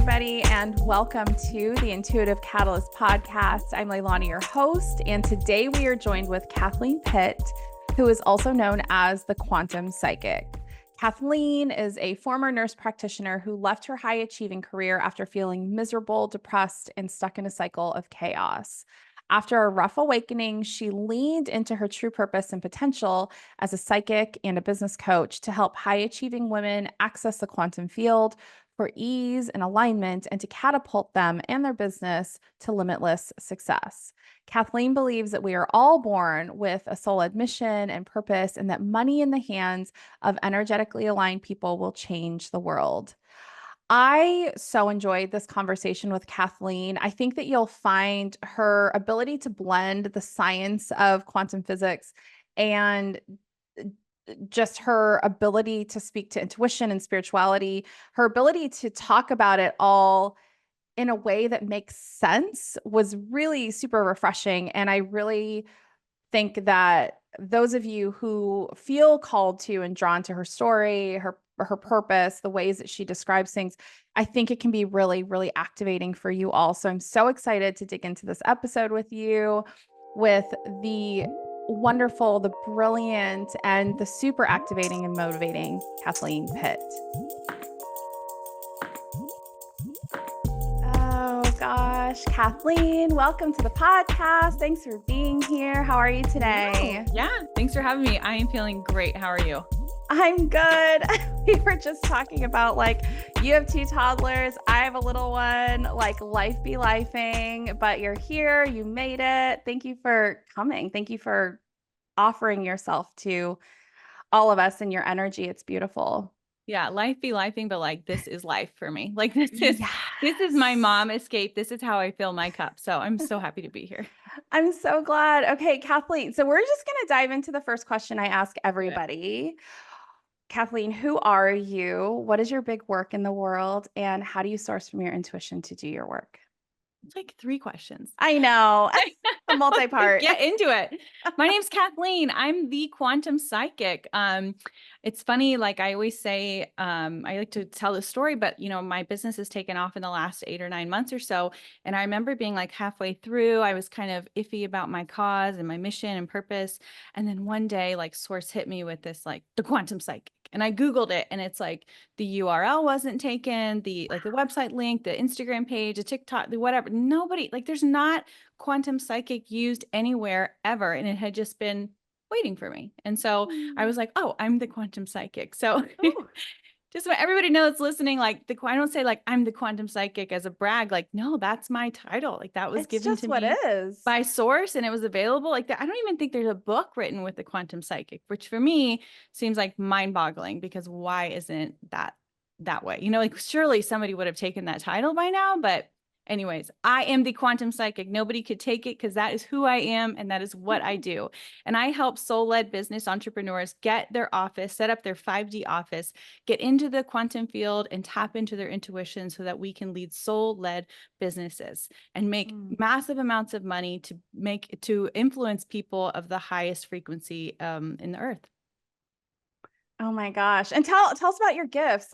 everybody, and welcome to the Intuitive Catalyst podcast. I'm Leilani, your host, and today we are joined with Kathleen Pitt, who is also known as the Quantum Psychic. Kathleen is a former nurse practitioner who left her high-achieving career after feeling miserable, depressed, and stuck in a cycle of chaos. After a rough awakening, she leaned into her true purpose and potential as a psychic and a business coach to help high-achieving women access the quantum field for ease and alignment and to catapult them and their business to limitless success. Kathleen believes that we are all born with a soul-led mission and purpose, and that money in the hands of energetically aligned people will change the world. I so enjoyed this conversation with Kathleen. I think that you'll find her ability to blend the science of quantum physics and just her ability to speak to intuition and spirituality, her ability to talk about it all in a way that makes sense was really super refreshing. And I really think that those of you who feel called to and drawn to her story, her purpose, the ways that she describes things, I think it can be really, really activating for you all. So I'm so excited to dig into this episode with you, with the wonderful, the brilliant, and the super activating and motivating Kathleen Pitt. Oh gosh, Kathleen, welcome to the podcast. Thanks for being here. How are you today? Yeah, thanks for having me. I am feeling great. How are you? I'm good. We were just talking about you have two toddlers. I have a little one, life be lifing, but you're here. You made it. Thank you for coming. Thank you for offering yourself to all of us and your energy. It's beautiful. Yeah, life be lifing, but this is life for me. This is my mom escape. This is how I fill my cup. So I'm so happy to be here. I'm so glad. Okay, Kathleen. So we're just going to dive into the first question I ask everybody. Kathleen, who are you? What is your big work in the world? And how do you source from your intuition to do your work? It's like 3 questions. I know. A multi-part. Get into it. My name's Kathleen. I'm the quantum psychic. It's funny, I always say, I like to tell the story, but my business has taken off in the last 8 or 9 months or so. And I remember being halfway through, I was kind of iffy about my cause and my mission and purpose. And then one day, Source hit me with this, the quantum psychic. And I Googled it, and it's the URL wasn't taken, the website link, the Instagram page, the TikTok, the whatever. Nobody, there's not quantum psychic used anywhere ever. And it had just been waiting for me. And so I was like, oh, I'm the quantum psychic. So just so everybody knows listening, I don't say I'm the quantum psychic as a brag. No, that's my title. That was given to me by Source, and it was available like that. I don't even think there's a book written with the quantum psychic, which for me seems mind boggling, because why isn't that way? Surely somebody would have taken that title by now, but anyways, I am the quantum psychic. Nobody could take it, because that is who I am, and that is what I do. And I help soul-led business entrepreneurs get their office, set up their 5D office, get into the quantum field, and tap into their intuition so that we can lead soul-led businesses and make massive amounts of money to influence people of the highest frequency in the earth. Oh my gosh. And tell us about your gifts.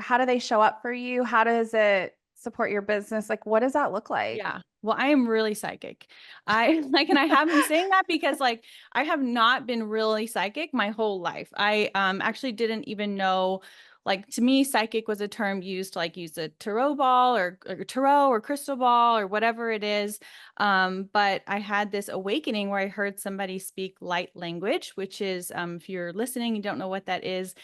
How do they show up for you? How does it support your business? What does that look like? Yeah. Well, I am really psychic. And I have been saying that because I have not been really psychic my whole life. I actually didn't even know, to me, psychic was a term used to use a tarot ball or tarot or crystal ball or whatever it is. But I had this awakening where I heard somebody speak light language, which is, if you're listening, you don't know what that is.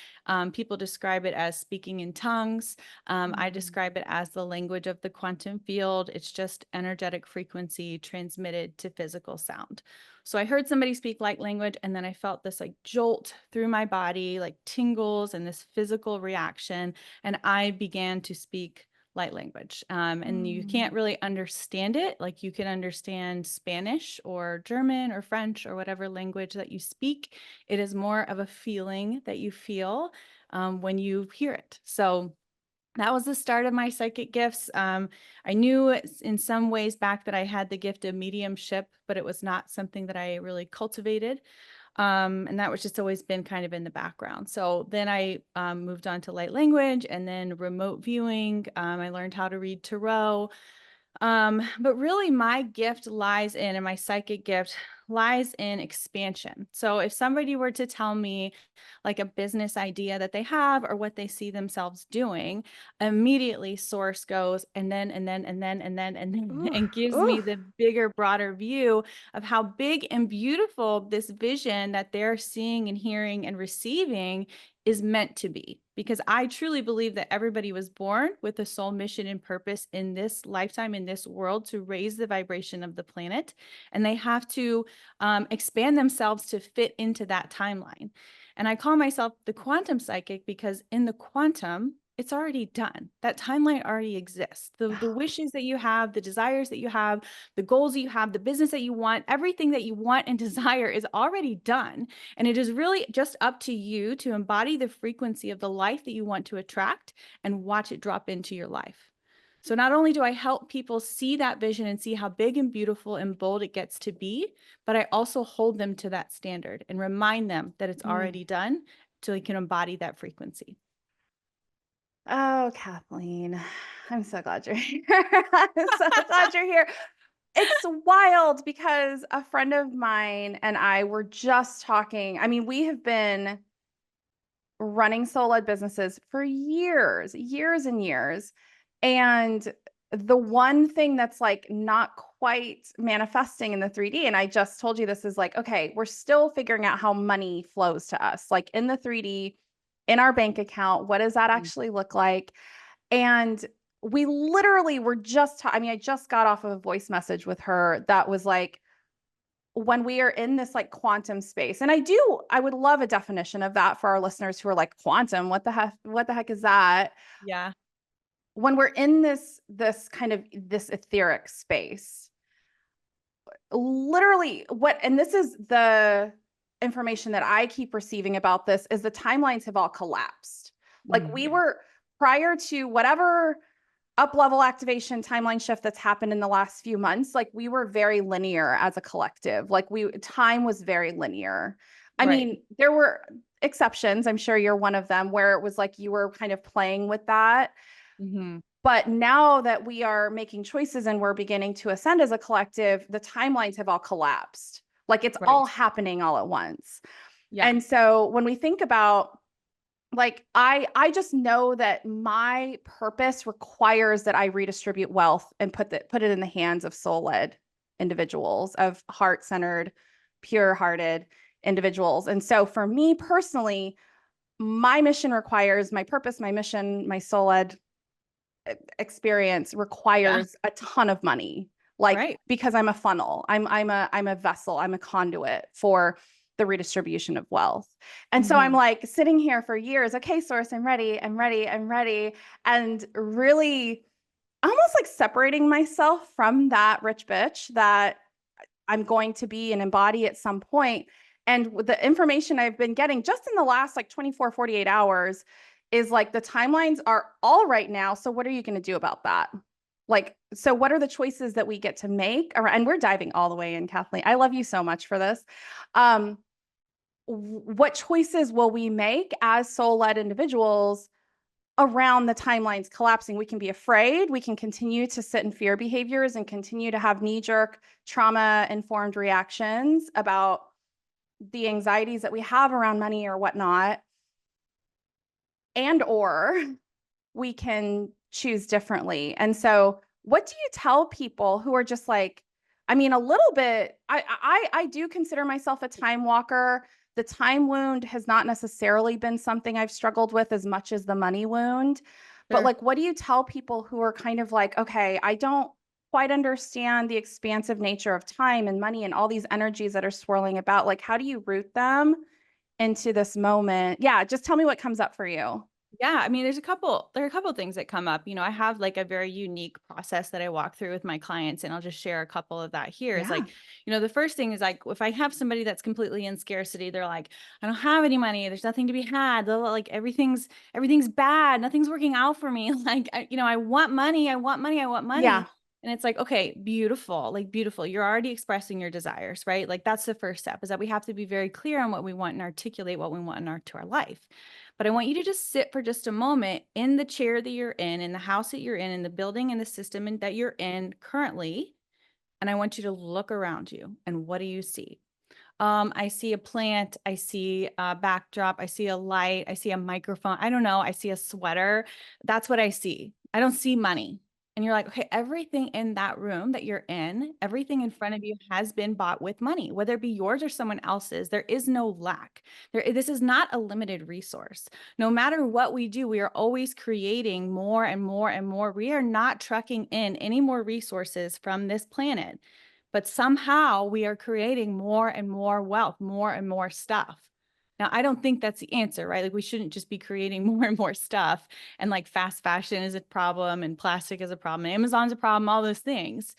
People describe it as speaking in tongues. I describe it as the language of the quantum field. It's just energetic frequency transmitted to physical sound. So I heard somebody speak light language, and then I felt this jolt through my body, tingles and this physical reaction. And I began to speak light language. And you can't really understand it. You can understand Spanish or German or French or whatever language that you speak. It is more of a feeling that you feel when you hear it. So that was the start of my psychic gifts. I knew in some ways back that I had the gift of mediumship, but it was not something that I really cultivated. And that was just always been kind of in the background. So then I moved on to light language and then remote viewing. I learned how to read tarot. But really my gift lies in, and my psychic gift lies in expansion. So if somebody were to tell me like a business idea that they have or what they see themselves doing, immediately source goes and then Ooh, and gives ooh. me the bigger, broader view of how big and beautiful this vision that they're seeing and hearing and receiving is meant to be. Because I truly believe that everybody was born with a soul mission and purpose in this lifetime, in this world, to raise the vibration of the planet. And they have to expand themselves to fit into that timeline. And I call myself the quantum psychic because in the quantum, it's already done. That timeline already exists. The wishes that you have, the desires that you have, the goals that you have, the business that you want, everything that you want and desire is already done. And it is really just up to you to embody the frequency of the life that you want to attract and watch it drop into your life. So not only do I help people see that vision and see how big and beautiful and bold it gets to be, but I also hold them to that standard and remind them that it's Mm. already done so they can embody that frequency. Oh, Kathleen, I'm so glad you're here. I'm so glad you're here. It's wild because a friend of mine and I were just talking. I mean, we have been running soul-led businesses for years, years and years. And the one thing that's like not quite manifesting in the 3D, and I just told you this is like, okay, we're still figuring out how money flows to us, like in the 3D, in our bank account. What does that Mm. actually look like? And we literally were just, I mean, I just got off of a voice message with her that was like, when we are in this like quantum space, and I would love a definition of that for our listeners who are like, quantum, what the heck is that? Yeah. When we're in this kind of this etheric space, literally what, and this is the information that I keep receiving about this, is the timelines have all collapsed. Like we Yeah. were, prior to whatever up level activation timeline shift that's happened in the last few months, like we were very linear as a collective. Like time was very linear. I Right. mean, there were exceptions. I'm sure you're one of them where it was like you were kind of playing with that. Mm-hmm. But now that we are making choices and we're beginning to ascend as a collective, the timelines have all collapsed. Like it's all Right. happening all at once. Yeah. And so when we think about, like, I just know that my purpose requires that I redistribute wealth and put it in the hands of soul-led individuals, of heart-centered, pure-hearted individuals. And so for me personally, my mission requires, my purpose, my mission, my soul-led experience Yeah. requires a ton of money. Like, Right. because I'm a funnel, I'm a vessel, I'm a conduit for the redistribution of wealth. And so I'm Mm-hmm. like sitting here for years, okay, source, I'm ready, I'm ready, I'm ready. And really almost like separating myself from that rich bitch that I'm going to be and embody at some point. And with the information I've been getting just in the last like 24, 48 hours is like the timelines are all right now. So what are you going to do about that? Like, so what are the choices that we get to make? And we're diving all the way in, Kathleen. I love you so much for this. What choices will we make as soul-led individuals around the timelines collapsing? We can be afraid. We can continue to sit in fear behaviors and continue to have knee-jerk trauma-informed reactions about the anxieties that we have around money or whatnot. And or we can choose differently. And so what do you tell people who are just like, I mean, a little bit, I do consider myself a time walker. The time wound has not necessarily been something I've struggled with as much as the money wound. But Sure. like, what do you tell people who are kind of like, okay, I don't quite understand the expansive nature of time and money and all these energies that are swirling about? Like, how do you root them into this moment? Yeah, just tell me what comes up for you. Yeah, I mean, there are a couple things that come up. You know, I have like a very unique process that I walk through with my clients, and I'll just share a couple of that here. Is Yeah. like, the first thing is like if I have somebody that's completely in scarcity, they're like, I don't have any money, there's nothing to be had. They're like everything's bad, nothing's working out for me. Like, I want money, I want money, I want Yeah. money. And it's like, okay, beautiful, like beautiful. You're already expressing your desires, right? Like that's the first step, is that we have to be very clear on what we want and articulate what we want to our life. But I want you to just sit for just a moment in the chair that you're in the house that you're in the building and the system that you're in currently. And I want you to look around you. And what do you see? I see a plant, I see a backdrop, I see a light, I see a microphone. I don't know. I see a sweater. That's what I see. I don't see money. And you're like, okay, everything in that room that you're in, everything in front of you has been bought with money, whether it be yours or someone else's. There is no lack. This is not a limited resource. No matter what we do, we are always creating more and more and more. We are not trucking in any more resources from this planet, but somehow we are creating more and more wealth, more and more stuff. Now, I don't think that's the answer, right? Like we shouldn't just be creating more and more stuff, and like fast fashion is a problem and plastic is a problem, and Amazon's a problem, all those things.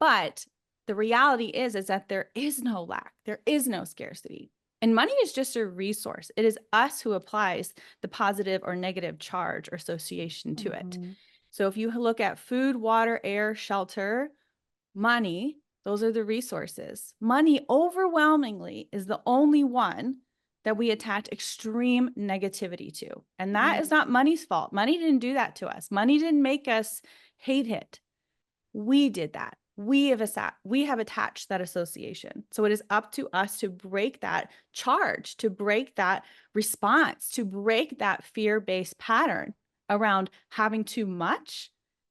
But the reality is that there is no lack. There is no scarcity. And money is just a resource. It is us who applies the positive or negative charge or association to it. Mm-hmm. So if you look at food, water, air, shelter, money, those are the resources. Money overwhelmingly is the only one that we attach extreme negativity to. And that is not money's fault. Money didn't do that to us. Money didn't make us hate it. We did that. We have attached that association. So it is up to us to break that charge, to break that response, to break that fear-based pattern around having too much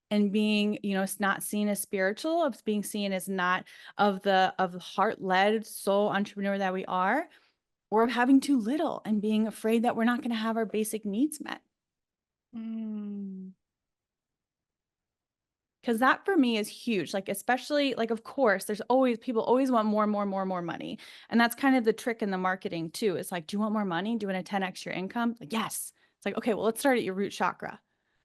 and being, it's not seen as spiritual, it's being seen as not of the heart-led soul entrepreneur that we are, or of having too little and being afraid that we're not going to have our basic needs met. Mm. Because that for me is huge. Like, especially like, of course, people always want more money. And that's kind of the trick in the marketing too. It's like, do you want more money? Do you want to 10x your income? Like, yes. It's like, okay, well, let's start at your root chakra,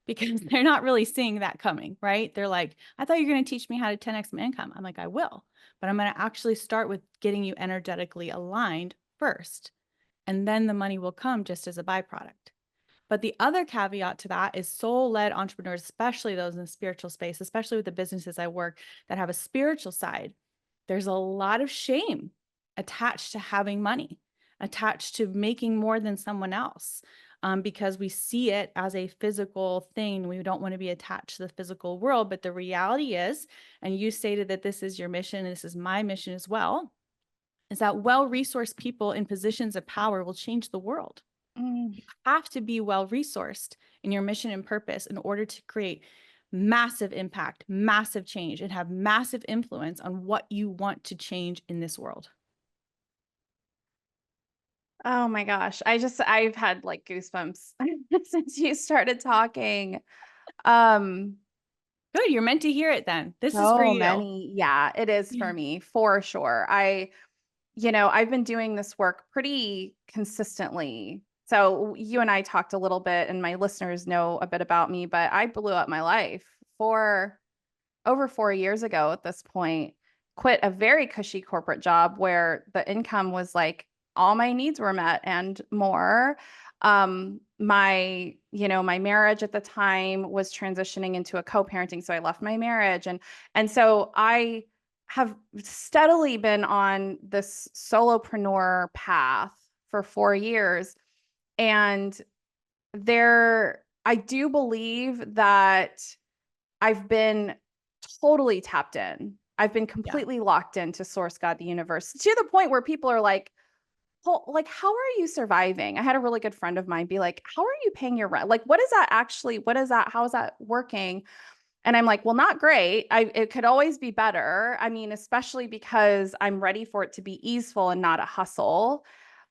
because they're not really seeing that coming, right? They're like, I thought you were going to teach me how to 10x my income. I'm like, I will, but I'm going to actually start with getting you energetically aligned first. And then the money will come just as a byproduct. But the other caveat to that is soul-led entrepreneurs, especially those in the spiritual space, especially with the businesses I work that have a spiritual side, there's a lot of shame attached to having money, attached to making more than someone else, because we see it as a physical thing. We don't want to be attached to the physical world. But the reality is, and you stated that this is your mission, and this is my mission as well, is that well-resourced people in positions of power will change the world. Mm. You have to be well-resourced in your mission and purpose in order to create massive impact, massive change, and have massive influence on what you want to change in this world. Oh my gosh. I've had like goosebumps since you started talking. Um, Good, you're meant to hear it then. This is for so you. many. Yeah, it is for me for sure. I've been doing this work pretty consistently. So you and I talked a little bit, and my listeners know a bit about me, but I blew up my life for over 4 years ago at this point. Quit a very cushy corporate job where the income was like all my needs were met and more. My marriage at the time was transitioning into a co-parenting, so I left my marriage, and so I have steadily been on this solopreneur path for 4 years. And I do believe that I've been totally tapped in. I've been Yeah. completely locked into source, God, the universe, to the point where people are like, like, how are you surviving? I had a really good friend of mine be like, how are you paying your rent? Like, what is that actually? What is that? How is that working? And I'm like, well, not great. It could always be better. I mean, especially because I'm ready for it to be easeful and not a hustle.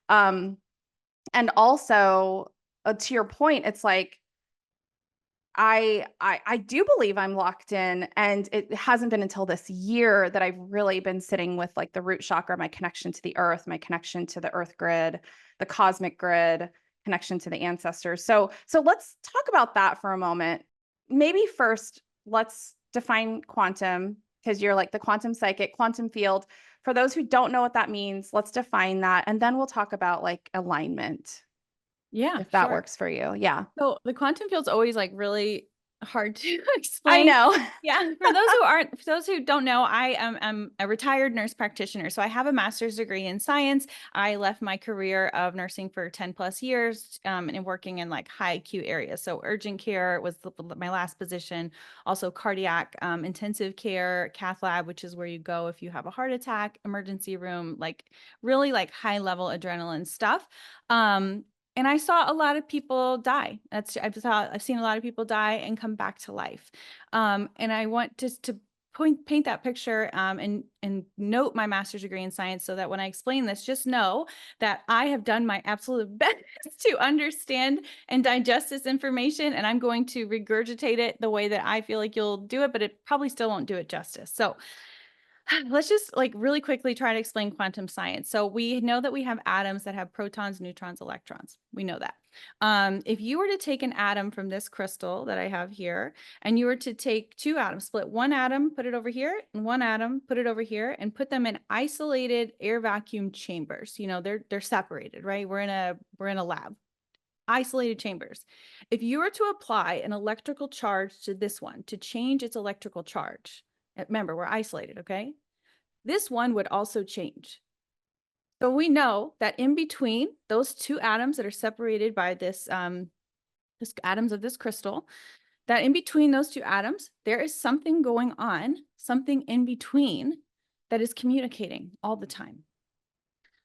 Um, and also, to your point, it's like, I do believe I'm locked in, and it hasn't been until this year that I've really been sitting with like the root chakra, my connection to the earth, my connection to the earth grid, the cosmic grid, connection to the ancestors. So let's talk about that for a moment. Maybe first, let's define quantum, because you're like the quantum psychic, quantum field. For those who don't know what that means, let's define that, and then we'll talk about like alignment, Yeah, if that sure. works for you. Yeah. So the quantum field's always like really hard to I explain. know. Yeah, for those who don't know, I'm a retired nurse practitioner. So I have a master's degree in science. I left my career of nursing for 10 plus years, and working in like high acute areas. So urgent care was my last position, also cardiac, intensive care, cath lab, which is where you go if you have a heart attack, emergency room, like really like high level adrenaline stuff. And I saw a lot of people die. I've seen a lot of people die and come back to life. And I want just to paint that picture, and note my master's degree in science, so that when I explain this, just know that I have done my absolute best to understand and digest this information, and I'm going to regurgitate it the way that I feel like you'll do it, but it probably still won't do it justice. So let's just like really quickly try to explain quantum science. So we know that we have atoms that have protons, neutrons, electrons. We know that. If you were to take an atom from this crystal that I have here, and you were to take two atoms, split one atom, put it over here, and one atom, put it over here, and put them in isolated air vacuum chambers. You know, they're separated, right? We're in a lab. Isolated chambers. If you were to apply an electrical charge to this one to change its electrical charge, remember, we're isolated, okay? This one would also change. So we know that in between those two atoms that are separated by this atoms of this crystal, that in between those two atoms, there is something going on, something in between that is communicating all the time.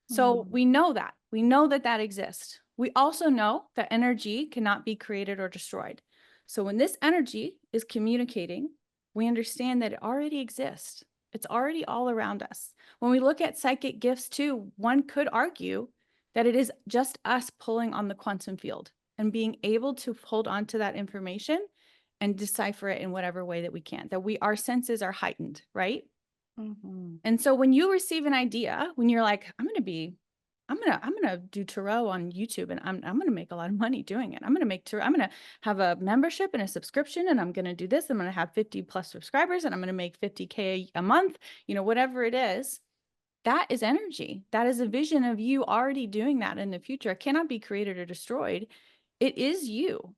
So we know that. We know that that exists. We also know that energy cannot be created or destroyed. So when this energy is communicating, we understand that it already exists. It's already all around us. When we look at psychic gifts too, one could argue that it is just us pulling on the quantum field and being able to hold on to that information and decipher it in whatever way that we can, that our senses are heightened, right? And so when you receive an idea, when you're like, I'm gonna do tarot on YouTube, and I'm gonna make a lot of money doing it. I'm gonna make tarot. I'm gonna have a membership and a subscription, and I'm gonna do this. I'm gonna have 50 plus subscribers, and I'm gonna make 50K a month. You know, whatever it is, that is energy. That is a vision of you already doing that in the future. It cannot be created or destroyed. It is you.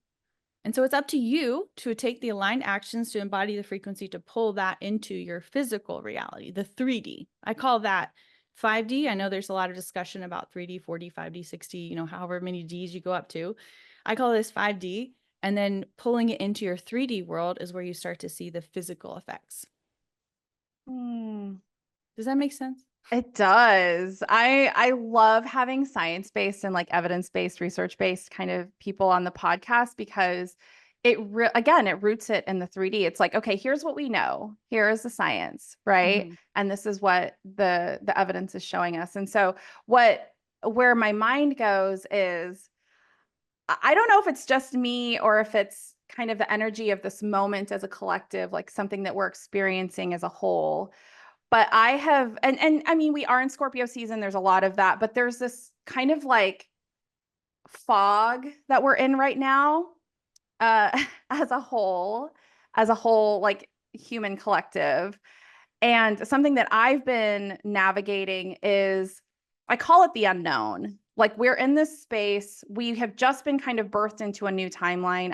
And so it's up to you to take the aligned actions to embody the frequency to pull that into your physical reality, the 3D. I call that 5D. I know there's a lot of discussion about 3D, 4D, 5D, 6D, you know, however many Ds you go up to. I call this 5D. And then pulling it into your 3D world is where you start to see the physical effects. Does that make sense? It does. I love having science-based and like evidence-based, research-based kind of people on the podcast, because again, it roots it in the 3D. It's like, okay, here's what we know. Here is the science, right? And this is what the evidence is showing us. And so where my mind goes is, I don't know if it's just me or if it's kind of the energy of this moment as a collective, like something that we're experiencing as a whole. But I have, and I mean, we are in Scorpio season. There's a lot of that, but there's this kind of like fog that we're in right now, as a whole, like human collective. And something that I've been navigating is, I call it the unknown. Like, we're in this space. We have just been kind of birthed into a new timeline.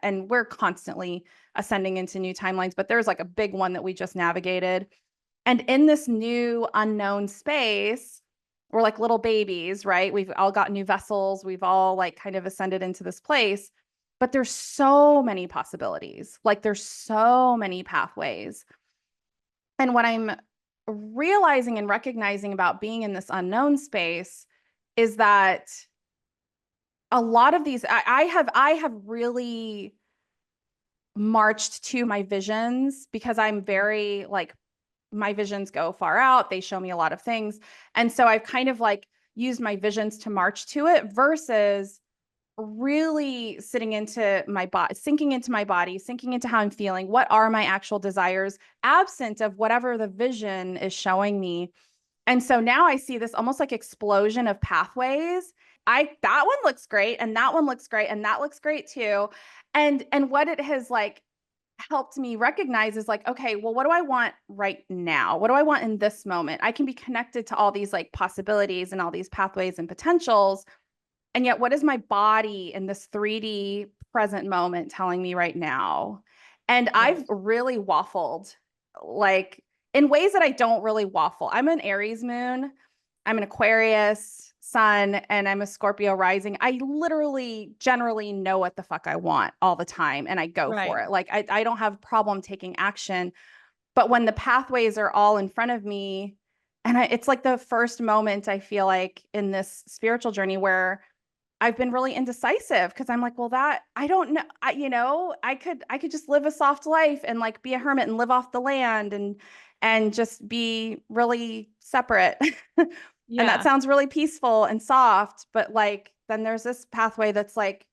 And we're constantly ascending into new timelines, but there's like a big one that we just navigated. And in this new unknown space, we're like little babies, right? We've all got new vessels. We've all like kind of ascended into this place, but there's so many possibilities. Like, there's so many pathways. And what I'm realizing and recognizing about being in this unknown space is that a lot of these, I have really marched to my visions, because I'm very like, my visions go far out. They show me a lot of things. And so I've kind of like used my visions to march to it, versus really sitting into my body, sinking into my body, sinking into how I'm feeling. What are my actual desires, absent of whatever the vision is showing me? And so now I see this almost like explosion of pathways. That one looks great, and that one looks great, and that looks great too. And what it has like helped me recognize is like, okay, well, what do I want right now? What do I want in this moment? I can be connected to all these like possibilities and all these pathways and potentials. And yet, what is my body in this 3D present moment telling me right now? And Right. I've really waffled, like in ways that I don't really waffle. I'm an Aries moon, I'm an Aquarius sun, and I'm a Scorpio rising. I literally generally know what the fuck I want all the time and I go for Right. it. Like I don't have a problem taking action. But when the pathways are all in front of me, and it's like the first moment I feel like in this spiritual journey where I've been really indecisive because I'm like, well, that I don't know. I could just live a soft life and like be a hermit and live off the land and just be really separate. And that Yeah. sounds really peaceful and soft, but like then there's this pathway that's like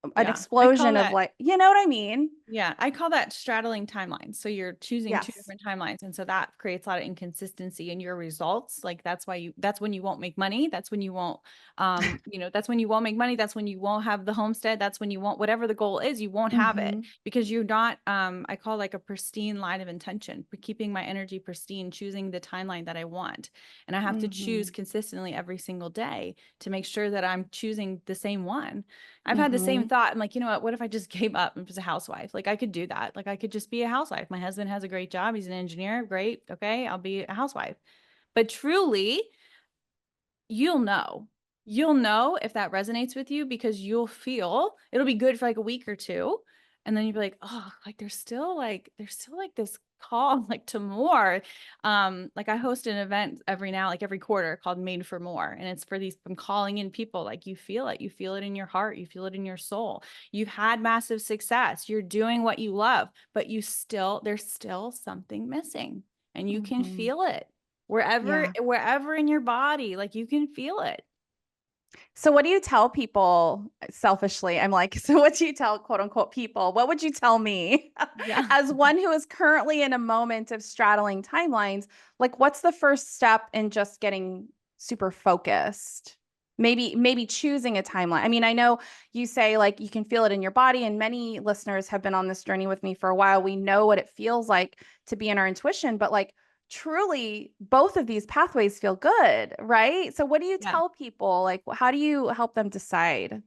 an Yeah. I call explosion of that like, you know what I mean? Yeah, I call that straddling timelines. So you're choosing two Yes. different timelines. And so that creates a lot of inconsistency in your results. Like that's when you won't make money. That's when you won't, that's when you won't make money. That's when you won't have the homestead. That's when you won't, whatever the goal is, you won't have it Hmm. because you're not, I call like a pristine line of intention for keeping my energy pristine, choosing the timeline that I want. And I have to choose Hmm. consistently every single day to make sure that I'm choosing the same one. I've had the same Hmm. thought. I'm like, you know what? What if I just gave up and was a housewife? Like I could do that. Like I could just be a housewife. My husband has a great job. He's an engineer. Great. Okay. I'll be a housewife. But truly, you'll know. You'll know if that resonates with you because you'll feel it'll be good for like a week or two. And then you'll be like, oh, like there's still like this call like to more. Like I host an event like every quarter called Made for More. And it's for these I'm calling in people like you feel it in your heart, you feel it in your soul. You've had massive success, you're doing what you love, but there's still something missing and you can Hmm. feel it wherever Yeah. wherever in your body, like you can feel it. So what do you tell people selfishly? I'm like, so what do you tell quote unquote people? What would you tell me Yeah. as one who is currently in a moment of straddling timelines? Like, what's the first step in just getting super focused? Maybe choosing a timeline. I mean, I know you say like you can feel it in your body, and many listeners have been on this journey with me for a while. We know what it feels like to be in our intuition, but like truly both of these pathways feel good, right? So what do you Yeah. tell people? Like how do you help them decide?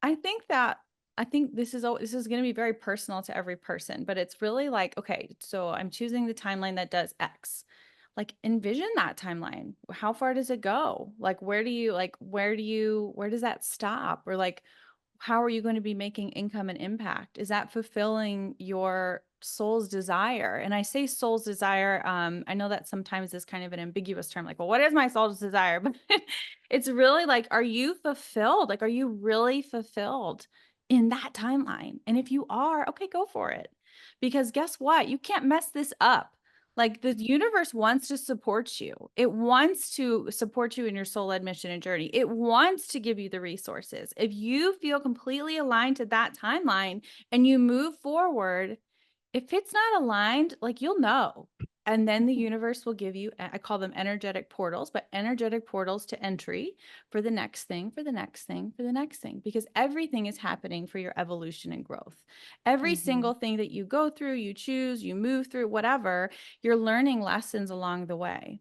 I think that I think this is going to be very personal to every person, but it's really like, okay, so I'm choosing the timeline that does X. Like envision that timeline. How far does it go? Like where does that stop? Or like how are you going to be making income and impact? Is that fulfilling your soul's desire? And I say soul's desire. I know that sometimes is kind of an ambiguous term, like, well, what is my soul's desire? But it's really like, are you fulfilled? Like, are you really fulfilled in that timeline? And if you are, okay, go for it. Because guess what? You can't mess this up. Like the universe wants to support you. It wants to support you in your soul-led mission and journey. It wants to give you the resources. If you feel completely aligned to that timeline and you move forward, if it's not aligned, like you'll know. And then the universe will give you, I call them energetic portals, but energetic portals to entry for the next thing, for the next thing, for the next thing, because everything is happening for your evolution and growth. Every Mm-hmm. single thing that you go through, you choose, you move through, whatever, you're learning lessons along the way.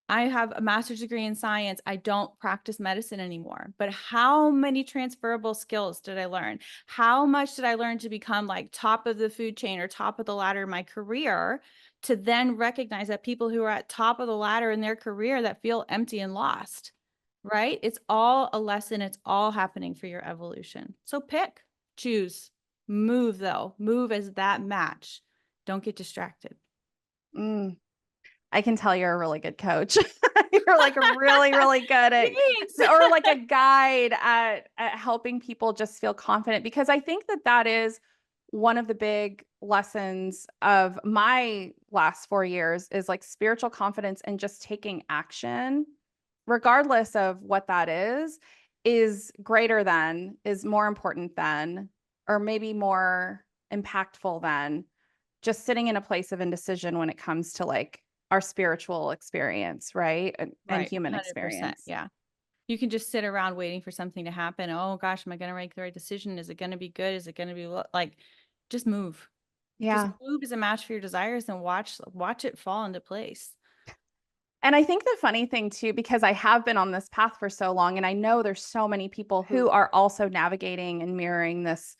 I have a master's degree in science. I don't practice medicine anymore. But how many transferable skills did I learn? How much did I learn to become like top of the food chain or top of the ladder in my career to then recognize that people who are at top of the ladder in their career that feel empty and lost, right? It's all a lesson. It's all happening for your evolution. So pick, choose, move though. Move as that match. Don't get distracted. Mm. I can tell you're a really good coach. You're like really, really good at, Thanks. or like a guide at helping people just feel confident. Because I think that that is one of the big lessons of my last 4 years is like spiritual confidence and just taking action, regardless of what that is greater than, is more important than, or maybe more impactful than just sitting in a place of indecision when it comes to like our spiritual experience, right? And Right. human 100%. experience. Yeah. You can just sit around waiting for something to happen. Oh gosh, am I going to make the right decision? Is it going to be good? Is it going to be like just move. Just Yeah. move as a match for your desires and watch it fall into place. And I think the funny thing too, because I have been on this path for so long, and I know there's so many people who are also navigating and mirroring this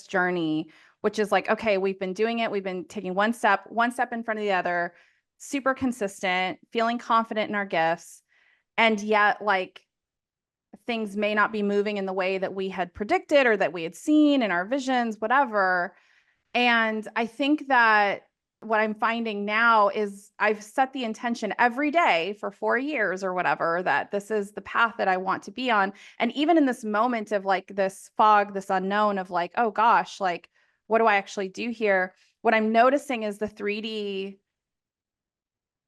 journey, which is like, okay, we've been doing it, we've been taking one step in front of the other, super consistent, feeling confident in our gifts, and yet like things may not be moving in the way that we had predicted or that we had seen in our visions, whatever. And I think that what I'm finding now is I've set the intention every day for 4 years or whatever that this is the path that I want to be on. And even in this moment of like this fog, this unknown of like, oh gosh, like, what do I actually do here? What I'm noticing is the 3D,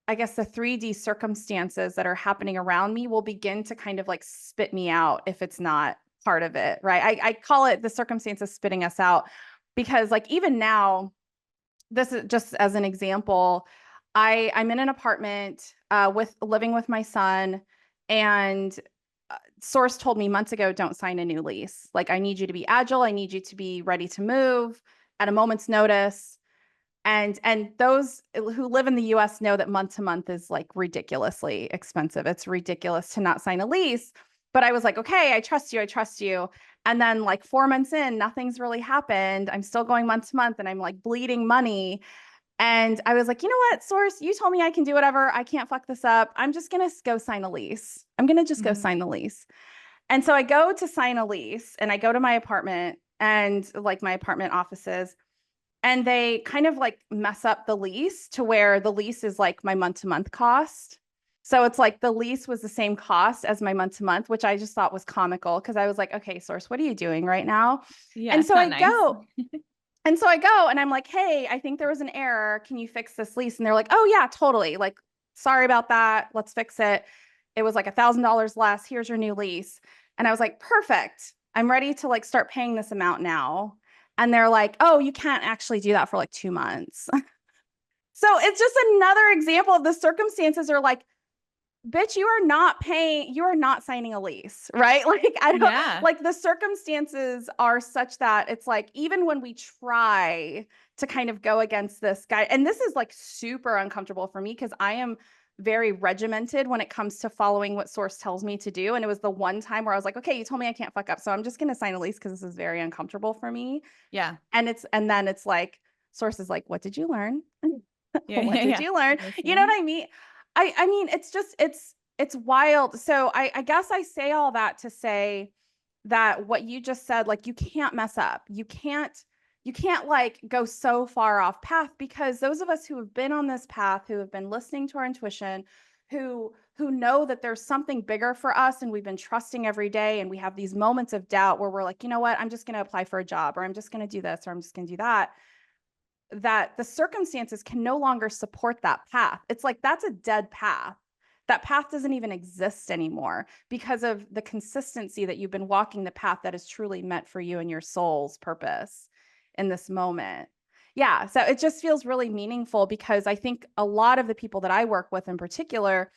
I guess the 3D circumstances that are happening around me will begin to kind of like spit me out if it's not part of it, right? I call it the circumstances spitting us out because like even now, this is just as an example, I'm in an apartment with living with my son, and Source told me months ago, don't sign a new lease. Like I need you to be agile, I need you to be ready to move at a moment's notice. And those who live in the US know that month to month is like ridiculously expensive. It's ridiculous to not sign a lease. But I was like, okay, I trust you. I trust you. And then like 4 months in, nothing's really happened. I'm still going month to month and I'm like bleeding money. And I was like, you know what, Source, you told me I can do whatever. I can't fuck this up. I'm just going to go sign a lease. I'm going to just go sign the lease. And so I go to sign a lease and I go to my apartment and like my apartment offices, and they kind of like mess up the lease to where the lease is like my month to month cost. So it's like the lease was the same cost as my month to month, which I just thought was comical because I was like, okay, Source, what are you doing right now? Yeah, And it's so not I nice. go, and so I go and I'm like, hey, I think there was an error. Can you fix this lease? And they're like, oh, yeah, totally. Like, sorry about that. Let's fix it. It was like $1,000 less. Here's your new lease. And I was like, perfect. I'm ready to like start paying this amount now. And they're like, oh, you can't actually do that for like 2 months. So it's just another example of the circumstances are like, bitch, you are not signing a lease, right? Like, I don't Yeah. like the circumstances are such that it's like, even when we try to kind of go against this guy, and this is like super uncomfortable for me because I am very regimented when it comes to following what Source tells me to do. And it was the one time where I was like, okay, you told me I can't fuck up. So I'm just going to sign a lease because this is very uncomfortable for me. Yeah. And then it's like, Source is like, what did you learn? Yeah. What Yeah. did Yeah. you learn? You know Listen. what I mean? I mean, it's just it's wild. So I guess I say all that to say that what you just said, like you can't mess up. You can't like go so far off path because those of us who have been on this path, who have been listening to our intuition, who know that there's something bigger for us and we've been trusting every day and we have these moments of doubt where we're like, you know what, I'm just going to apply for a job or I'm just going to do this or I'm just going to do that, that the circumstances can no longer support that path. It's like that's a dead path. That path doesn't even exist anymore because of the consistency that you've been walking the path that is truly meant for you and your soul's purpose in this moment. Yeah, so it just feels really meaningful because I think a lot of the people that I work with in particular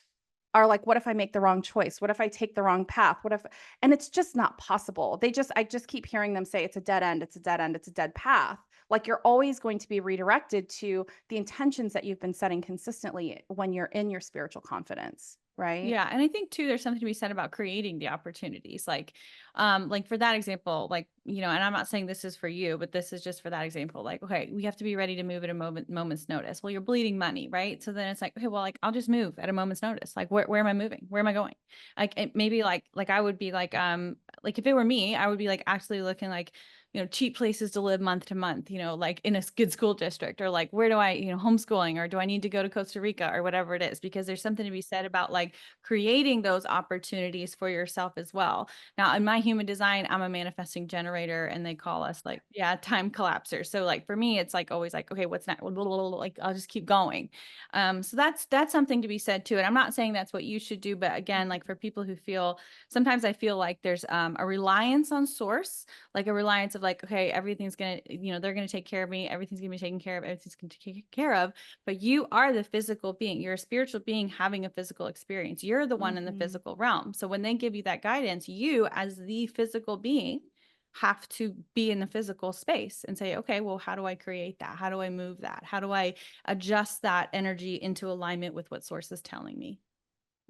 are like, what if I make the wrong choice? What if I take the wrong path? What if, and it's just not possible. I just keep hearing them say it's a dead end, it's a dead end, it's a dead path. Like you're always going to be redirected to the intentions that you've been setting consistently when you're in your spiritual confidence, right? Yeah. And I think too, there's something to be said about creating the opportunities. Like for that example, like, you know, and I'm not saying this is for you, but this is just for that example. Like, okay, we have to be ready to move at a moment's notice. Well, you're bleeding money, right? So then it's like, okay, well, like I'll just move at a moment's notice. Like, where am I moving? Where am I going? Like, maybe like I would be like if it were me, I would be like actually looking like, you know, cheap places to live month to month, you know, like in a good school district, or like, where do I, you know, homeschooling, or do I need to go to Costa Rica or whatever it is? Because there's something to be said about like creating those opportunities for yourself as well. Now, in my human design, I'm a manifesting generator, and they call us like, yeah, time collapsers. So like for me, it's like always like, okay, what's next? Like I'll just keep going. So that's something to be said too. And I'm not saying that's what you should do, but again, like for people who feel, sometimes I feel like there's a reliance on source, like a reliance of like, okay, everything's gonna, you know, they're gonna take care of me, everything's gonna be taken care of, everything's gonna be taken care of. But you are the physical being, you're a spiritual being having a physical experience, you're the one in the physical realm. So when they give you that guidance, you as the physical being have to be in the physical space and say, okay, well, how do I create that? How do I move that? How do I adjust that energy into alignment with what source is telling me?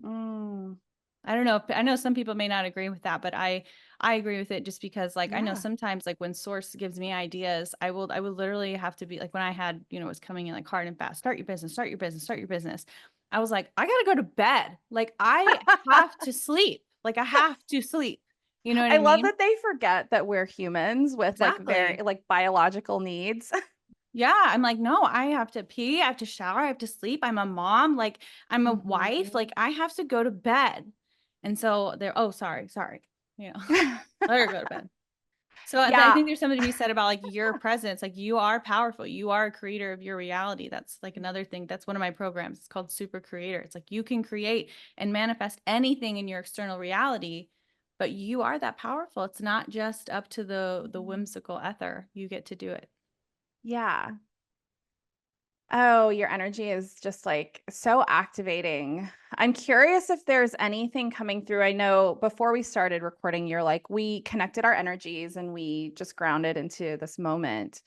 Mm, I don't know. I know some people may not agree with that, but I agree with it just because like I know yeah. sometimes like when source gives me ideas, I will literally have to be like when I had, you know, it was coming in like hard and fast, start your business, start your business, start your business. I was like, I gotta go to bed. Like I have to sleep. Like I have to sleep. You know what I I love mean? that they forget that we're humans with like very Exactly. like biological needs. Yeah, I'm like, no, I have to pee, I have to shower, I have to sleep. I'm a mom, like I'm a wife, like Mhm. I have to go to bed. And so they're, oh, sorry. You know, let her go to bed. So I Yeah. think there's something to be said about like your presence. Like you are powerful. You are a creator of your reality. That's like another thing. That's one of my programs. It's called Super Creator. It's like you can create and manifest anything in your external reality, but you are that powerful. It's not just up to the whimsical ether. You get to do it. Yeah. Oh, your energy is just like so activating. I'm curious if there's anything coming through. I know before we started recording, you're like, we connected our energies and we just grounded into this moment.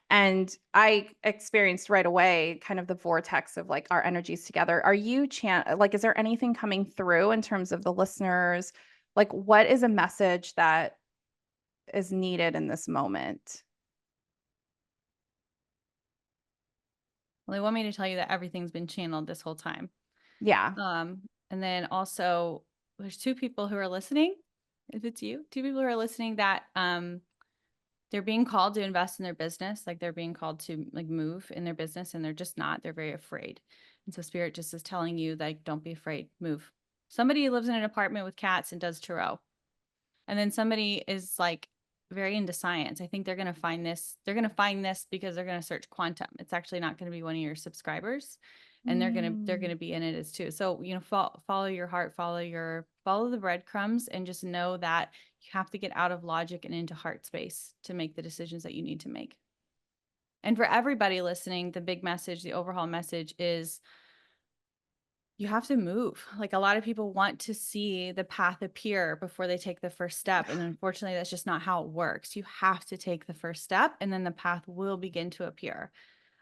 And I experienced right away kind of the vortex of like our energies together. Are you like, is there anything coming through in terms of the listeners? Like, what is a message that is needed in this moment? Well, they want me to tell you that everything's been channeled this whole time. Yeah. And then also there's two people who are listening. If it's you, two people who are listening that they're being called to invest in their business, like they're being called to like move in their business and they're just not. They're very afraid. And so spirit just is telling you like don't be afraid, move. Somebody lives in an apartment with cats and does tarot. And then somebody is like very into science. I think they're going to find this. They're going to find this because they're going to search quantum. It's actually not going to be one of your subscribers, and they're going to Mm. be in it as too. So you know, follow your heart, follow the breadcrumbs, and just know that you have to get out of logic and into heart space to make the decisions that you need to make. And for everybody listening, the big message, the overhaul message is you have to move. Like a lot of people want to see the path appear before they take the first step. And unfortunately, that's just not how it works. You have to take the first step and then the path will begin to appear.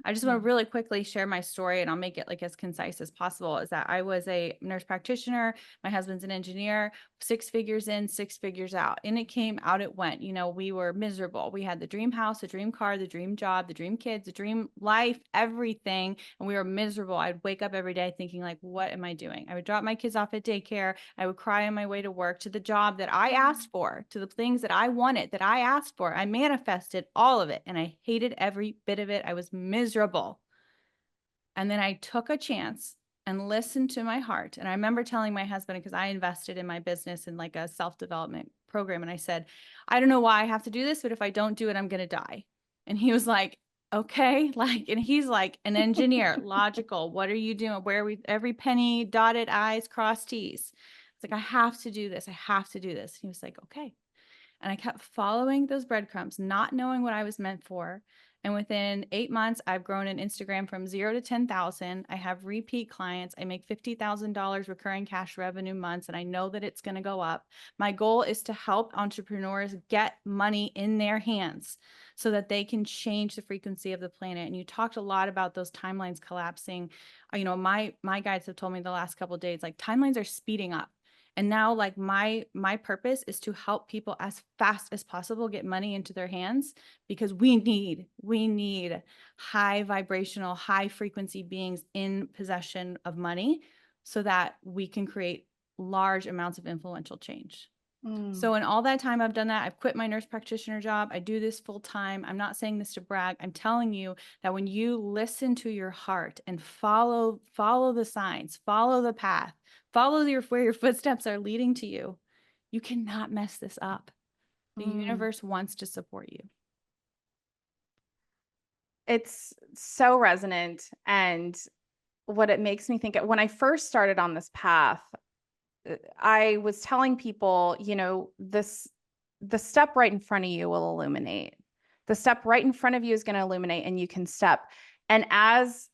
I just want to Mm. really quickly share my story and I'll make it like as concise as possible is that I was a nurse practitioner. My husband's an engineer, 6 figures in, 6 figures out. And it came out, it went. You know, we were miserable. We had the dream house, the dream car, the dream job, the dream kids, the dream life, everything. And we were miserable. I'd wake up every day thinking, like, what am I doing? I would drop my kids off at daycare. I would cry on my way to work, to the job that I asked for, to the things that I wanted, that I asked for. I manifested all of it and I hated every bit of it. I was miserable. And then I took a chance and listened to my heart. And I remember telling my husband, because I invested in my business in like a self-development program. And I said, I don't know why I have to do this, but if I don't do it, I'm going to die. And he was like, okay. Like, and he's like an engineer, logical. What are you doing? Where are we? Every penny dotted I's, crossed T's. It's like, I have to do this. I have to do this. He was like, okay. And I kept following those breadcrumbs, not knowing what I was meant for. And within 8 months, I've grown an Instagram from 0 to 10,000. I have repeat clients. I make $50,000 recurring cash revenue months, and I know that it's going to go up. My goal is to help entrepreneurs get money in their hands so that they can change the frequency of the planet. And you talked a lot about those timelines collapsing. You know, my guides have told me the last couple of days, like timelines are speeding up. And now like my purpose is to help people as fast as possible get money into their hands because we need high vibrational, high frequency beings in possession of money so that we can create large amounts of influential change. Mm. So in all that time I've done that, I've quit my nurse practitioner job. I do this full time. I'm not saying this to brag. I'm telling you that when you listen to your heart and follow the signs, follow the path, follow where your footsteps are leading to you, you cannot mess this up. The Mm. universe wants to support you. It's so resonant. And what it makes me think when I first started on this path, I was telling people, the step right in front of you will illuminate. The step right in front of you is going to illuminate and you can step. And as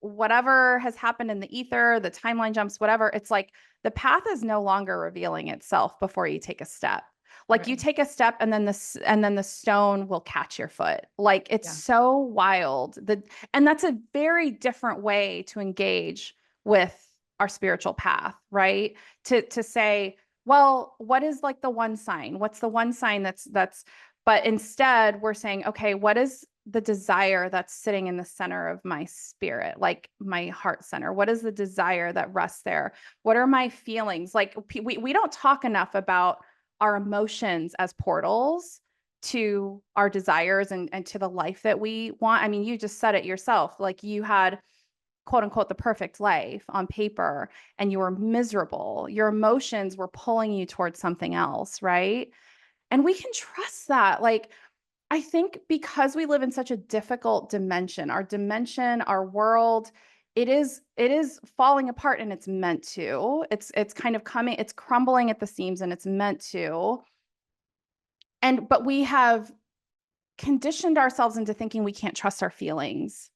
whatever has happened in the ether, the timeline jumps, whatever, it's like the path is no longer revealing itself before you take a step. Like you Right. take a step and then the stone will catch your foot. Like it's Yeah. so wild. And that's a very different way to engage with our spiritual path, right? To say, well, what is like the one sign? What's the one sign but instead we're saying, okay, what is the desire that's sitting in the center of my spirit, like my heart center? What is the desire that rests there? What are my feelings? Like we don't talk enough about our emotions as portals to our desires and to the life that we want. I mean, you just said it yourself, like you had quote unquote the perfect life on paper and you were miserable. Your emotions were pulling you towards something else, right? And we can trust that. Like, I think because we live in such a difficult dimension, our world, it is falling apart and it's meant to. It's kind of coming, it's crumbling at the seams and it's meant to. And but we have conditioned ourselves into thinking we can't trust our feelings.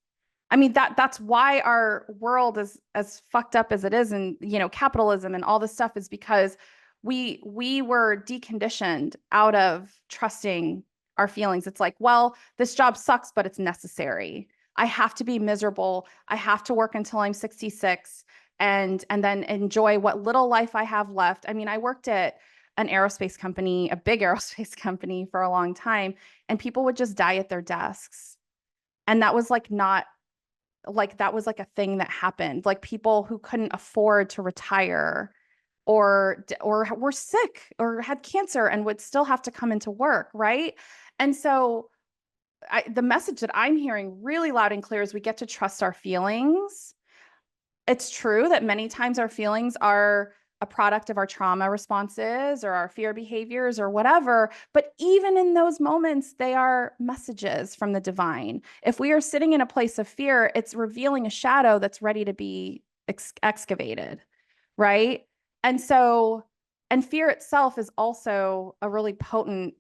I mean, that's why our world is as fucked up as it is, and capitalism and all this stuff is because we were deconditioned out of trusting our feelings. It's like, well, this job sucks, but it's necessary. I have to be miserable. I have to work until I'm 66 and then enjoy what little life I have left. I mean, I worked at an aerospace company, a big aerospace company for a long time, and people would just die at their desks. And that was like not like that was like a thing that happened, like people who couldn't afford to retire or were sick or had cancer and would still have to come into work, right? And so the message that I'm hearing really loud and clear is we get to trust our feelings. It's true that many times our feelings are a product of our trauma responses or our fear behaviors or whatever. But even in those moments, they are messages from the divine. If we are sitting in a place of fear, it's revealing a shadow that's ready to be excavated, right? And so, and fear itself is also a really potent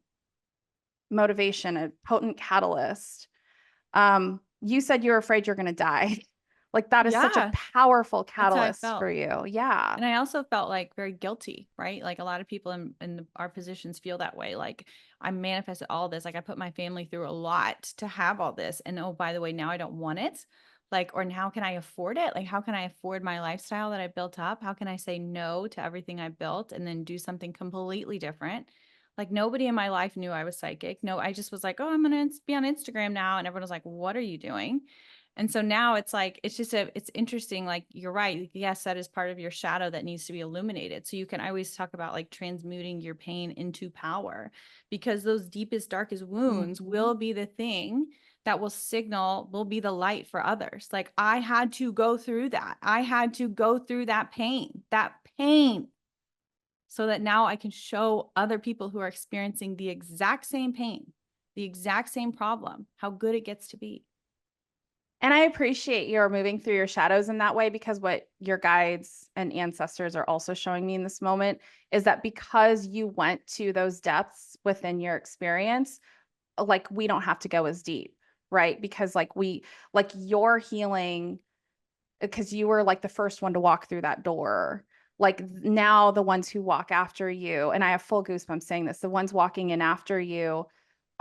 motivation, a potent catalyst. You said you were afraid you're going to die. Like that is such a Yeah, powerful that's how I catalyst felt. for you. Yeah. And I also felt like very guilty, right? Like a lot of people in our positions feel that way. Like I manifested all this, like I put my family through a lot to have all this. And oh, by the way, now I don't want it. Like, or how can I afford it? Like, how can I afford my lifestyle that I built up? How can I say no to everything I built and then do something completely different? Like nobody in my life knew I was psychic. No, I just was like, oh, I'm going to be on Instagram now. And everyone was like, what are you doing? And so now it's like, it's interesting. Like, you're right. Yes, that is part of your shadow that needs to be illuminated. So I always talk about like transmuting your pain into power, because those deepest, darkest wounds will be the thing that will be the light for others. Like, I had to go through that. I had to go through that pain, so that now I can show other people who are experiencing the exact same pain, the exact same problem, how good it gets to be. And I appreciate your moving through your shadows in that way, because what your guides and ancestors are also showing me in this moment is that because you went to those depths within your experience, like we don't have to go as deep, right? Because like your healing, because you were like the first one to walk through that door. Like now the ones who walk after you, and I have full goosebumps saying this, the ones walking in after you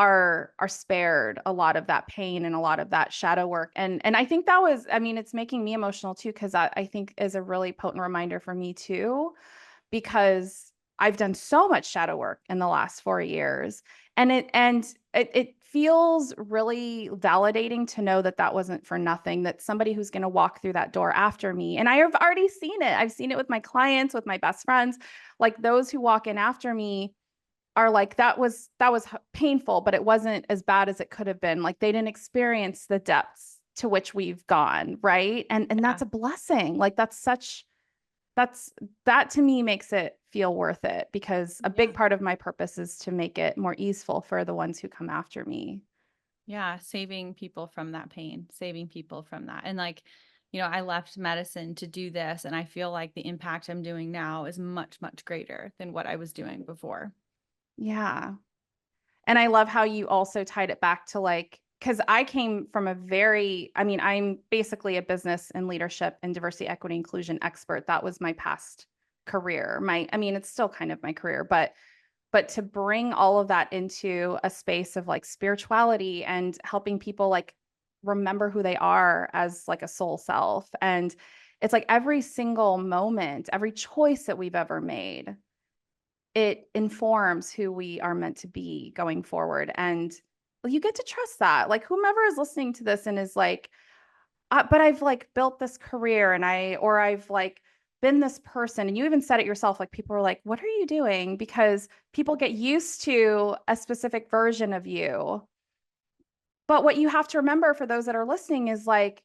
are spared a lot of that pain and a lot of that shadow work. And I think that was, I mean, it's making me emotional too, because I think is a really potent reminder for me too, because I've done so much shadow work in the last 4 years. And it feels really validating to know that that wasn't for nothing, that somebody who's going to walk through that door after me. And I have already seen it. I've seen it with my clients, with my best friends, like those who walk in after me are like, that was painful, but it wasn't as bad as it could have been. Like they didn't experience the depths to which we've gone, right? And Yeah. that's a blessing. Like that's that to me makes it feel worth it, because a Yeah. big part of my purpose is to make it more easeful for the ones who come after me. Yeah, saving people from that pain, saving people from that. And like, I left medicine to do this, and I feel like the impact I'm doing now is much, much greater than what I was doing before. Yeah. And I love how you also tied it back to like, because I came from I mean, I'm basically a business and leadership and diversity, equity, inclusion expert. That was my past career. I mean, it's still kind of my career, but to bring all of that into a space of like spirituality and helping people like remember who they are as like a soul self, It's like every single moment, every choice that we've ever made, it informs who we are meant to be going forward. And you get to trust that. Like whomever is listening to this and is like, but I've like built this career and I've like been this person. And you even said it yourself, like people are like, what are you doing? Because people get used to a specific version of you. But what you have to remember for those that are listening is like,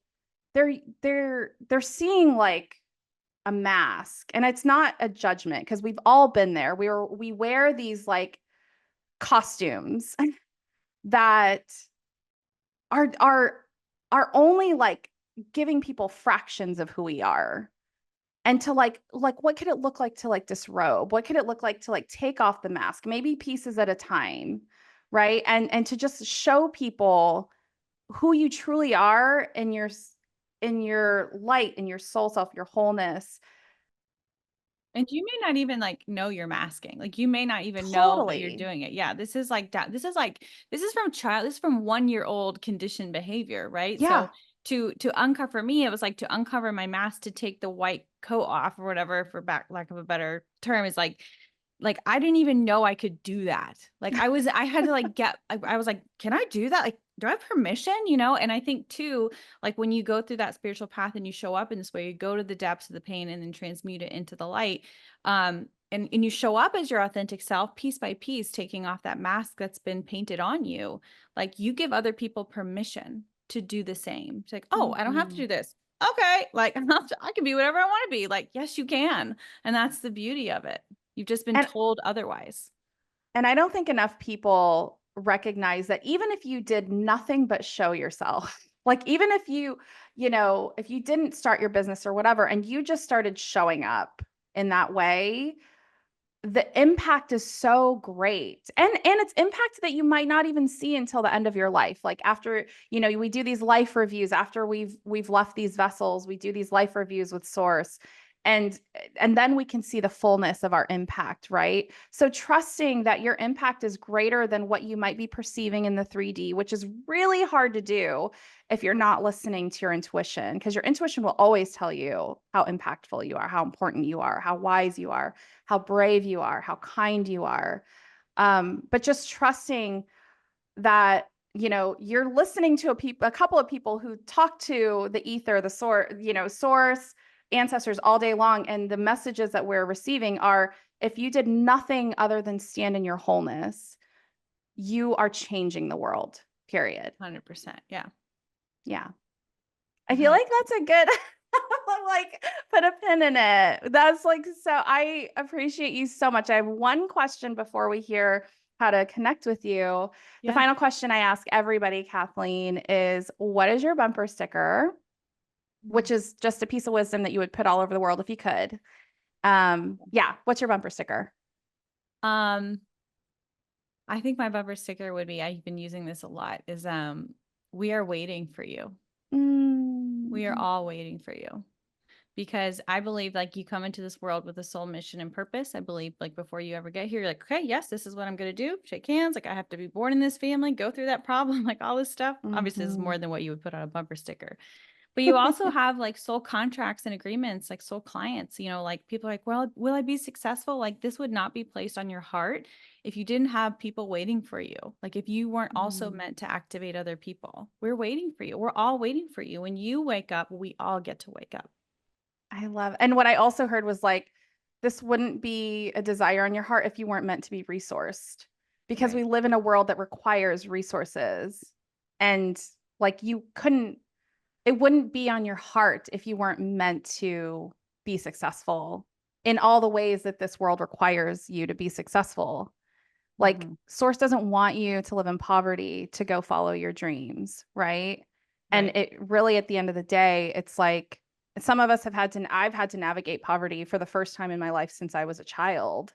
they're seeing like a mask, and it's not a judgment because we've all been there. We wear these like costumes that are are only like giving people fractions of who we are. And to like what could it look like to like disrobe? What could it look like to like take off the mask, maybe pieces at a time, right? And to just show people who you truly are in your light, in your soul self, your wholeness. And you may not even like know you're masking. Like you may not even know that you're Totally. doing it. Yeah. This is from child, this is from 1 year old conditioned behavior, right? Yeah. So to uncover, for me, it was like to uncover my mask, to take the white coat off or whatever, for back lack of a better term, is like I didn't even know I could do that. Like I had to like I was like, can I do that? Like, do I have permission? You know? And I think too, like when you go through that spiritual path and you show up in this way, you go to the depths of the pain and then transmute it into the light. And you show up as your authentic self, piece by piece, taking off that mask that's been painted on you. Like you give other people permission to do the same. It's like, oh, I don't have to Mhm. do this. Okay. Like I can be whatever I want to be. Like, yes, you can. And that's the beauty of it. You've just been And told otherwise. and I don't think enough people recognize that even if you did nothing but show yourself, like even if if you didn't start your business or whatever, and you just started showing up in that way, the impact is so great. And it's impact that you might not even see until the end of your life. Like after, we do these life reviews after we've left these vessels, we do these life reviews with source. And and then we can see the fullness of our impact, right? So trusting that your impact is greater than what you might be perceiving in the 3D, which is really hard to do if you're not listening to your intuition, because your intuition will always tell you how impactful you are, how important you are, how wise you are, how brave you are, how kind you are. But just trusting that, you're listening to a couple of people who talk to the ether, the source, ancestors all day long. And the messages that we're receiving are, if you did nothing other than stand in your wholeness, you are changing the world, period. 100%. Yeah. Yeah. I feel like 100%. that's a good like put a pin in it. That's like so I appreciate you so much. I have one question before we hear how to connect with you. The Yeah. final question I ask everybody, Kathleen, is what is your bumper sticker? Which is just a piece of wisdom that you would put all over the world if you could. Yeah, what's your bumper sticker? Um, I think my bumper sticker would be, I've been using this a lot, is we are waiting for you. We are Mm, all waiting for you. Because I believe like you come into this world with a soul mission and purpose. I believe like before you ever get here, you're like, okay, yes, this is what I'm going to do. Shake hands. Like I have to be born in this family, go through that problem, like all this stuff. Obviously, this is mhm. more than what you would put on a bumper sticker. But you also have like soul contracts and agreements, like soul clients, like people are like, well, will I be successful? Like this would not be placed on your heart if you didn't have people waiting for you. Like if you weren't also Mm. meant to activate other people. We're waiting for you. We're all waiting for you. When you wake up, we all get to wake up. I love, and what I also heard was like, this wouldn't be a desire on your heart if you weren't meant to be resourced, because Right. we live in a world that requires resources. And like, it wouldn't be on your heart if you weren't meant to be successful in all the ways that this world requires you to be successful. Like, Mm-hmm. source doesn't want you to live in poverty to go follow your dreams, right? And Right. it really, at the end of the day, it's like some of us I've had to navigate poverty for the first time in my life since I was a child.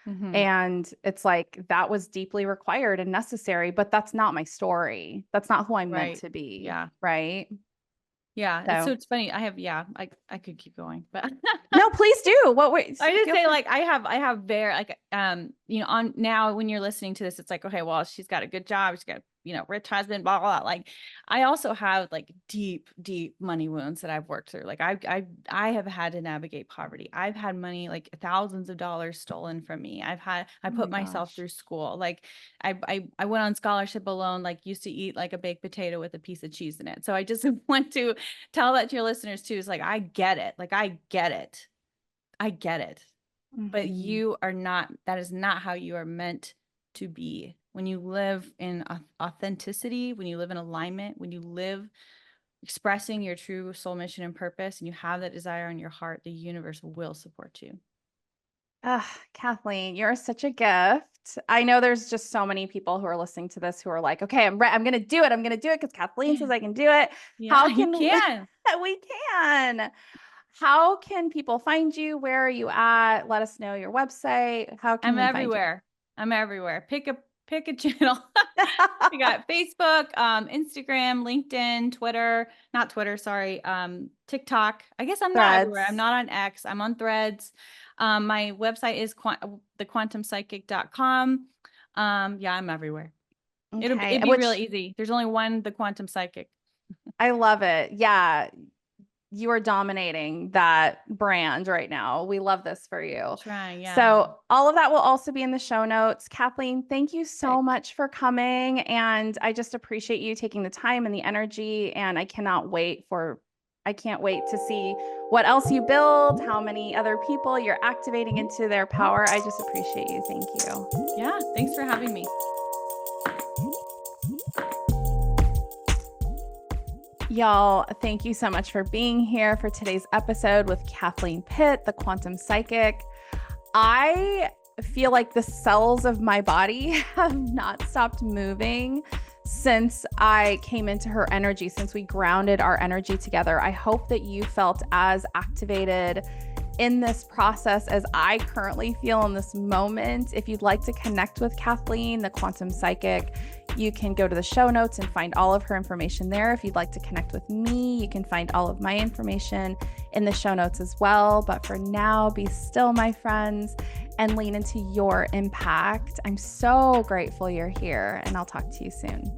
Mm-hmm. And it's like that was deeply required and necessary, but that's not my story. That's not who I'm meant Right. to be, Yeah. right? Yeah. So, It's funny. I could keep going, but no, please do. What wait, I just feel say free. like I have very like on now when you're listening to this, it's like, okay, well, she's got a good job, she's got, rich husband, blah, blah, blah. Like I also have like deep, deep money wounds that I've worked through. Like I have had to navigate poverty. I've had money, like thousands of dollars stolen from me. I Oh put my myself gosh. through school. Like I went on scholarship alone, like used to eat like a baked potato with a piece of cheese in it. So I just want to tell that to your listeners too. Is like, I get it. Like, I get it. I get it. But Mhm. you are not, that is not how you are meant to be. When you live in authenticity, when you live in alignment, when you live expressing your true soul mission and purpose, and you have that desire in your heart, the universe will support you. Kathleen, you're such a gift. I know there's just so many people who are listening to this who are like, okay, I'm going to do it. I'm going to do it because Kathleen says I can do it. Yeah, How you can we, can. we can. How can people find you? Where are you at? Let us know your website. How can I'm we find you? everywhere. I'm everywhere. Pick a channel. We got Facebook, Instagram, LinkedIn, Twitter, not Twitter, sorry. TikTok. I guess I'm not everywhere. I'm Threads. not on X. I'm on Threads. My website is thequantumpsychic.com. Yeah, I'm everywhere. Okay. It'd be real Which easy. There's only one, The Quantum Psychic. I love it. Yeah. You are dominating that brand right now. We love this for you. Trying, yeah. So, all of that will also be in the show notes. Kathleen, thank you so Perfect. much for coming. And I just appreciate you taking the time and the energy. And I can't wait to see what else you build, how many other people you're activating into their power. I just appreciate you. Thank you. Yeah. Thanks for having me. Y'all, thank you so much for being here for today's episode with Kathleen Pitt, the quantum psychic. I feel like the cells of my body have not stopped moving since I came into her energy, since we grounded our energy together. I hope that you felt as activated in this process as I currently feel in this moment. If you'd like to connect with Kathleen, the quantum psychic, you can go to the show notes and find all of her information there. If you'd like to connect with me, you can find all of my information in the show notes as well. But for now, be still, my friends, and lean into your impact. I'm so grateful you're here, and I'll talk to you soon.